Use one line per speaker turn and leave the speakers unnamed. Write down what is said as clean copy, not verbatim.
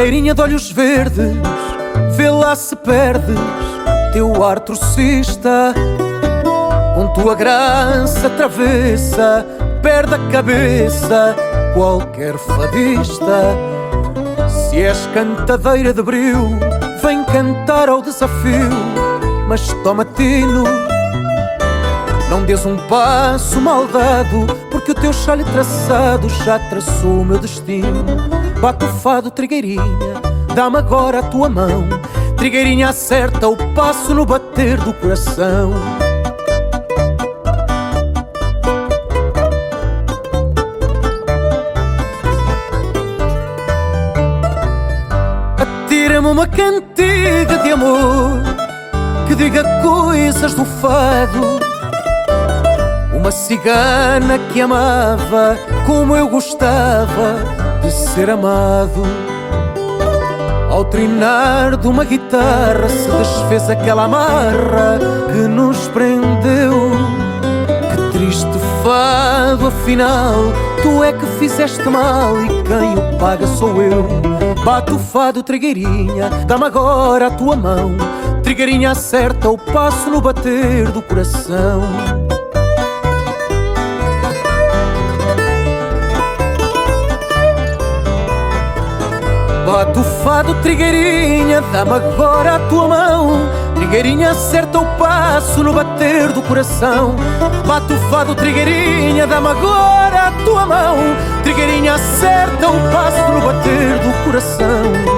Trigueirinha de olhos verdes, vê lá se perdes teu ar trocista. Com tua graça travessa, perde a cabeça qualquer fadista. Se és cantadeira de bril, vem cantar ao desafio, mas toma tino. Não des um passo mal dado, porque o teu chale traçado já traçou o meu destino. Bate o fado, trigueirinha, dá-me agora a tua mão. Trigueirinha, acerta o passo no bater do coração. Atira-me uma cantiga de amor que diga coisas do fado. Uma cigana que amava como eu gostava de ser amado. Ao trinar de uma guitarra se desfez aquela amarra que nos prendeu. Que triste fado, afinal, tu é que fizeste mal e quem o paga sou eu. Bate o fado, trigueirinha, dá-me agora a tua mão. Trigueirinha, acerta o passo no bater do coração. Bate o fado, trigueirinha, dá-me agora a tua mão. Trigueirinha, acerta o passo no bater do coração. Bate o fado, trigueirinha, dá-me agora a tua mão. Trigueirinha, acerta o passo no bater do coração.